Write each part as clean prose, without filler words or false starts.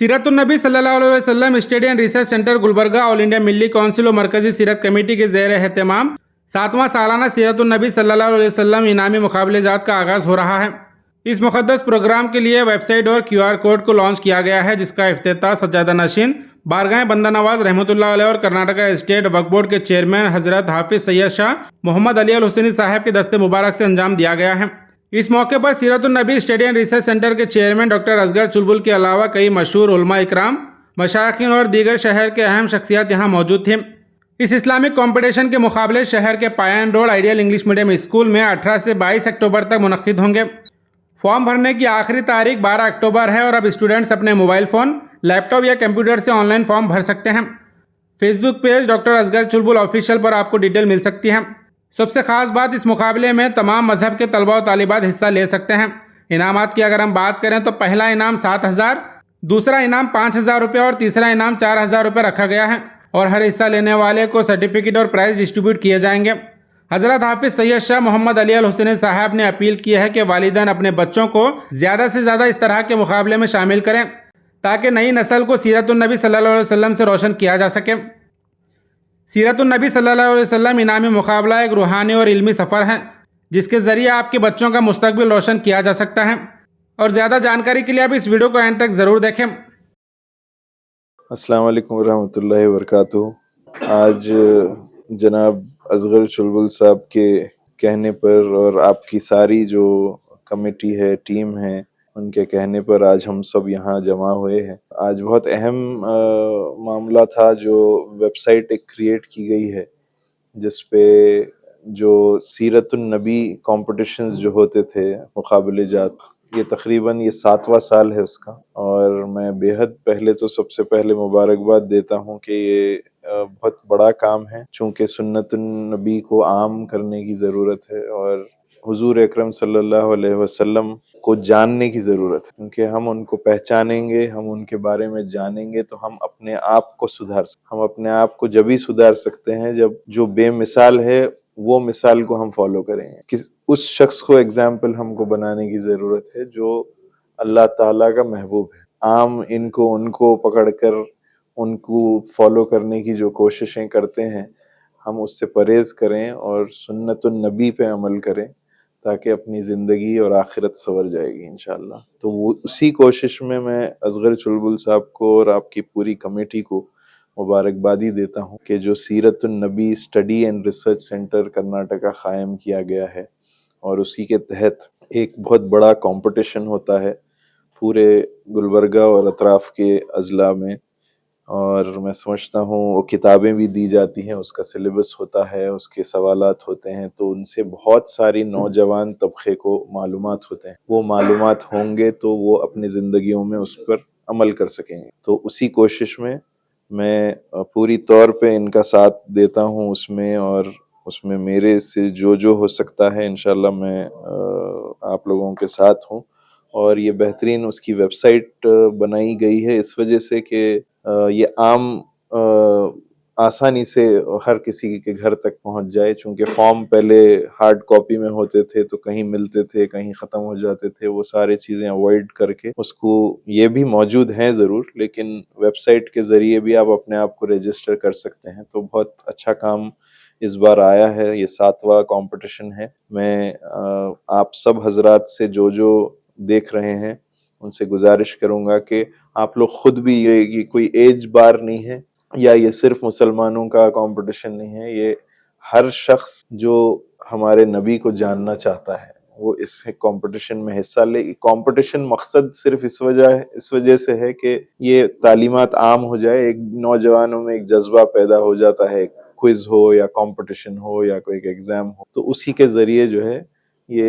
सीरत नबी सल्लल्लाहु अलैहि वसल्लम study and research centre Gulbarga All India Milli Council और मरकजी सीरत कमेटी के ज़ेर एहतमाम 7वां सालाना सीरत नबी सल्लल्लाहु अलैहि वसल्लम इनामी मुकाबले जात का आगाज़ हो रहा है। इस मुक़द्दस प्रोग्राम के लिए वेबसाइट और QR कोड को लॉन्च किया गया है, जिसका इफ्तिताह सज्जादा नशीन बारगाह बंदा नवाज रहमतुल्लाह अलैह और कर्नाटका स्टेट वक्फ बोर्ड के चेयरमैन हजरत हाफिज सैयद शाह मोहम्मद अली अल हुसैनी साहब के दस्ते मुबारक से अंजाम दिया गया है। इस मौके पर सीरत नबी स्टडी एंड रिसर्च सेंटर के चेयरमैन डॉक्टर असगर चुलबुल के अलावा कई मशहूर उलमा इकराम, मशाइखीन और दीगर शहर के अहम शख्सियत यहाँ मौजूद थे। इस इस्लामिक कंपटीशन के मुकाबले शहर के पायन road ideal English medium school में 18 से 22 अक्टूबर तक मुनक्किद होंगे। फॉर्म भरने की आखिरी तारीख 12 अक्टूबर है और अब स्टूडेंट्स अपने मोबाइल फ़ोन, लैपटॉप या कंप्यूटर से ऑनलाइन फॉर्म भर सकते हैं। फेसबुक पेज डॉक्टर असगर चुलबुल ऑफिशियल पर आपको डिटेल मिल सकती है। सबसे ख़ास बात, इस मुकाबले में तमाम मजहब के तलबा और तालिबात हिस्सा ले सकते हैं। इनामात की अगर हम बात करें तो पहला इनाम 7,000, दूसरा इनाम 5,000 रुपये और तीसरा इनाम 4,000 रुपये रखा गया है और हर हिस्सा लेने वाले को सर्टिफिकेट और प्राइज़ डिस्ट्रीब्यूट किए जाएंगे। हजरत हाफिज सैयद शाह मोहम्मद अली अल हुसैनी साहब ने अपील की है कि वालिदैन अपने बच्चों को ज़्यादा से ज़्यादा इस तरह के मुकाबले में शामिल करें ताकि नई नस्ल को सीरत नबी सल्लल्लाहु अलैहि वसल्लम से रोशन किया जा सके। सीरत नबी सल्लल्लाहु अलैहि वसल्लम इनामी मुकाबला एक रूहानी और इल्मी सफ़र है जिसके ज़रिए आपके बच्चों का मुस्तकबिल रोशन किया जा सकता है। और ज़्यादा जानकारी के लिए आप इस वीडियो को एंड तक ज़रूर देखें। अस्सलाम वालेकुम वरहमतुल्लाहि वबरकातुहू। आज जनाब असगर चुलबुल साहब के कहने पर और आपकी सारी जो कमेटी है, टीम है, उनके कहने पर आज हम सब यहाँ जमा हुए हैं। आज बहुत अहम मामला था जो वेबसाइट एक क्रिएट की गई है जिस पे जो सीरतुन नबी कॉम्पिटिशन्स जो होते थे, मुकाबले जात, ये तकरीबन ये 7वां साल है उसका। और मैं बेहद पहले तो सबसे पहले मुबारकबाद देता हूँ कि ये बहुत बड़ा काम है, चूँकि सुन्नतुन नबी को आम करने की ज़रूरत है और हुजूर अकरम सल्लल्लाहु अलैहि वसल्लम को जानने की ज़रूरत है। क्योंकि हम उनको पहचानेंगे, हम उनके बारे में जानेंगे तो हम अपने आप को हम अपने आप को जब ही सुधार सकते हैं जब जो बेमिसाल है वो मिसाल को हम फॉलो करेंगे। उस शख्स को एग्जाम्पल हमको बनाने की ज़रूरत है जो अल्लाह ताला का महबूब है। आम इनको उनको पकड़कर उनको फॉलो करने की जो कोशिशें करते हैं, हम उससे परहेज़ करें और सुन्नतुन नबी पे अमल करें ताकि अपनी ज़िंदगी और आखिरत संवर जाएगी इंशाअल्लाह। तो वो उसी कोशिश में मैं असगर चुलबुल साहब को और आपकी पूरी कमेटी को मुबारकबादी देता हूँ कि जो सीरतुन नबी study and research centre Karnataka क़ायम किया गया है और उसी के तहत एक बहुत बड़ा कंपटीशन होता है पूरे गुलबर्गा और अतराफ़ के अज़ला में। और मैं समझता हूँ वो किताबें भी दी जाती हैं, उसका सिलेबस होता है, उसके सवालात होते हैं, तो उनसे बहुत सारी नौजवान तबके को मालूमात होते हैं। वो मालूमात होंगे तो वो अपनी ज़िंदगियों में उस पर अमल कर सकेंगे। तो उसी कोशिश में मैं पूरी तौर पे इनका साथ देता हूँ उसमें, और उसमें मेरे से जो हो सकता है इंशाल्लाह मैं आप लोगों के साथ हूँ। और ये बेहतरीन उसकी वेबसाइट बनाई गई है इस वजह से कि ये आम आसानी से हर किसी के घर तक पहुंच जाए। चूँकि फॉर्म पहले हार्ड कॉपी में होते थे तो कहीं मिलते थे, कहीं ख़त्म हो जाते थे, वो सारे चीज़ें अवॉइड करके उसको, ये भी मौजूद हैं ज़रूर लेकिन वेबसाइट के ज़रिए भी आप अपने आप को रजिस्टर कर सकते हैं। तो बहुत अच्छा काम इस बार आया है, ये 7वां कंपटीशन है। मैं आप सब हजरात से जो देख रहे हैं उनसे गुजारिश करूंगा कि आप लोग खुद भी, ये कोई एज बार नहीं है या ये सिर्फ मुसलमानों का कंपटीशन नहीं है, ये हर शख्स जो हमारे नबी को जानना चाहता है वो इस कंपटीशन में हिस्सा ले। कंपटीशन मकसद सिर्फ इस वजह से है कि ये तालीमात आम हो जाए, एक नौजवानों में एक जज्बा पैदा हो जाता है, क्विज हो या कंपटीशन हो या कोई एग्जाम हो, तो उसी के जरिए जो है ये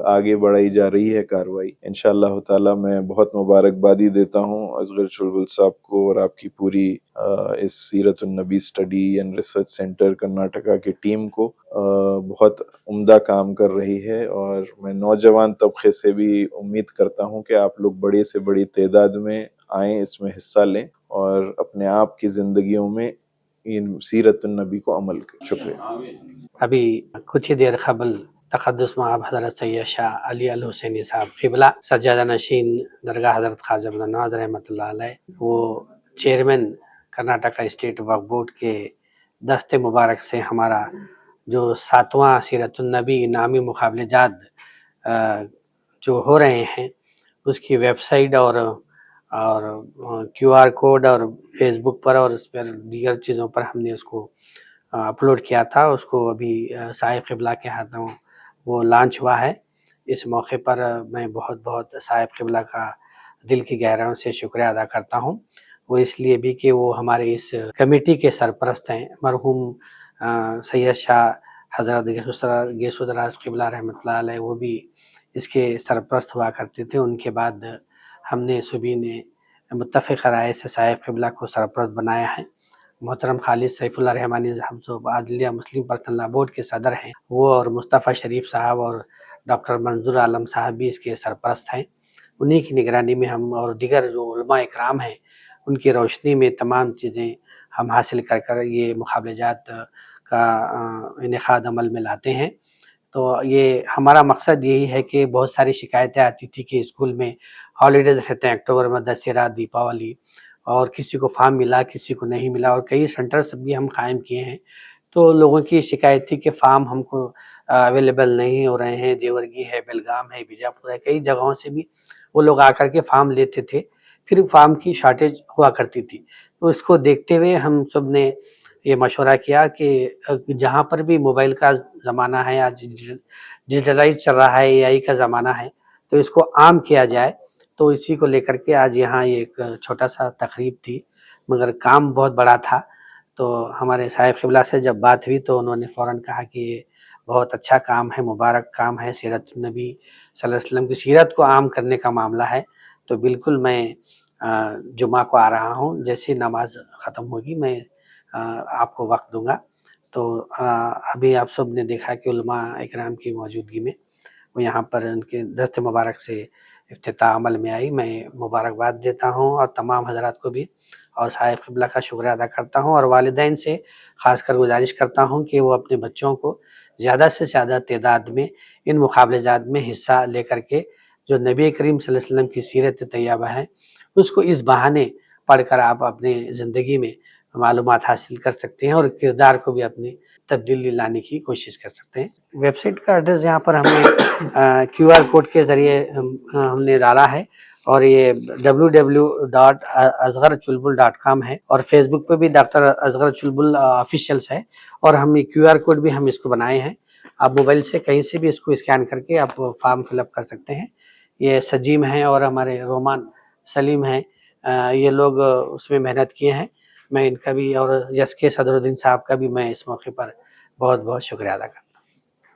आगे बढ़ाई जा रही है कार्रवाई। इंशाअल्लाह ताला मैं बहुत मुबारकबादी देता हूँ असगर चुलबुल साहब को और आपकी पूरी इस सीरतुन नबी study and research centre Karnataka की टीम को। बहुत उम्दा काम कर रही है और मैं नौजवान तबके से भी उम्मीद करता हूँ कि आप लोग बड़ी से बड़ी तादाद में आएँ, इसमें हिस्सा लें और अपने आप की ज़िंदगियों में इन सीरतुन नबी को अमल करें। शुक्रिया। अभी कुछ ही देर कबल तक़द्दुस मआब हज़रत सैयद शाह अली अल हुसैनी साहब क़िबला सज्जादा नशीन दरगाह हज़रत ख्वाजा नवाज़ रहमतुल्लाह अलैह, वो चेयरमैन कर्नाटका स्टेट वक्फ बोर्ड के दस्ते मुबारक से हमारा जो 7वां सीरतुन्नबी इनामी मुकाबलेजात जो हो रहे हैं उसकी वेबसाइट और QR कोड और फेसबुक पर और उस पर दीगर चीज़ों पर हमने उसको अपलोड किया था। उसको अभी साहिब क़िबला के हाथों वो लॉन्च हुआ है। इस मौके पर मैं बहुत बहुत साहिब क़िबला का दिल की गहराइयों से शुक्रिया अदा करता हूँ। वो इसलिए भी कि वो हमारे इस कमेटी के सरपरस्त हैं। मरहूम सैयद शाह हज़रत गेसुदराज क़िबला रहमतुल्लाह अलैह वो भी इसके सरपरस्त हुआ करते थे। उनके बाद हमने सभी ने मुत्तफ़िक़ राय से साहिब क़िबला को सरपरस्त बनाया है। मोहतरम खालिद सैफुल्लाह रहमानी साहब जो आदलिया मुस्लिम पर्सनल लॉ बोर्ड के सदर हैं, वो और मुस्तफ़ा शरीफ साहब और डॉक्टर मंजूर आलम साहब भी इसके सरपरस्त हैं। उन्हीं की निगरानी में हम और दीगर जो उलमा इकराम हैं उनकी रोशनी में तमाम चीज़ें हम हासिल कर कर ये मुकाबलेजात का इनेकाद अमल में लाते हैं। तो ये हमारा मकसद यही है कि बहुत सारी शिकायतें आती थी कि स्कूल में हॉलीडेज़ रहते हैं अक्टूबर में, दशहरा, दीपावली, और किसी को फॉर्म मिला किसी को नहीं मिला, और कई सेंटर्स भी हम कायम किए हैं। तो लोगों की शिकायत थी कि फ़ार्म हमको अवेलेबल नहीं हो रहे हैं। जेवर्गी है, बेलगाम है, बीजापुर है, कई जगहों से भी वो लोग आकर के फ़ार्म लेते थे। फिर फ़ार्म की शॉर्टेज हुआ करती थी। तो इसको देखते हुए हम सब ने ये मशवरा किया कि जहाँ पर भी मोबाइल का ज़माना है, आज डिजिटलाइज चल रहा है, AI का ज़माना है, तो इसको आम किया जाए। तो इसी को लेकर के आज यहाँ एक छोटा सा तकरीब थी, मगर काम बहुत बड़ा था। तो हमारे साहिब क़िबला से जब बात हुई तो उन्होंने फ़ौरन कहा कि ये बहुत अच्छा काम है, मुबारक काम है, सीरतुन्नबी सल्लल्लाहु अलैहि वसल्लम की सीरत को आम करने का मामला है। तो बिल्कुल मैं जुमा को आ रहा हूँ, जैसे नमाज ख़त्म होगी मैं आपको वक्त दूंगा। तो अभी आप सब ने देखा कि उलमा इकराम की मौजूदगी में वो यहाँ पर उनके दस्त मुबारक से इफ्तिताह अमल में आई। मैं मुबारकबाद देता हूँ और तमाम हज़रात को भी, और साहिब क़िबला का शुक्रिया अदा करता हूँ, और वालिदैन से ख़ासकर गुजारिश करता हूँ कि वो अपने बच्चों को ज़्यादा से ज़्यादा तादाद में इन मुकाबलेजात में हिस्सा लेकर के जो नबी करीम सल्लल्लाहु अलैहि वसल्लम की सीरत तैयबा है उसको इस बहाने पढ़कर आप अपने ज़िंदगी में मालूमात हासिल कर सकते हैं और किरदार को भी अपनी तब्दीली लाने की कोशिश कर सकते हैं। वेबसाइट का एड्रेस यहाँ पर हमने QR कोड के ज़रिए हमने डाला है, और ये www.asgharchulbul.com है, और फेसबुक पे भी डॉक्टर असगर चुलबुल ऑफिशियल्स है, और हम ये QR कोड भी हम इसको बनाए हैं। आप मोबाइल से कहीं से भी इसको स्कैन करके आप फॉर्म फिलअप कर सकते हैं। ये सजीम हैं और हमारे रोमान सलीम हैं, ये लोग उसमें मेहनत किए हैं। मैं इनका भी और यस के सदरुद्दीन साहब का भी मैं इस मौके पर बहुत बहुत शुक्रिया अदा करता हूँ।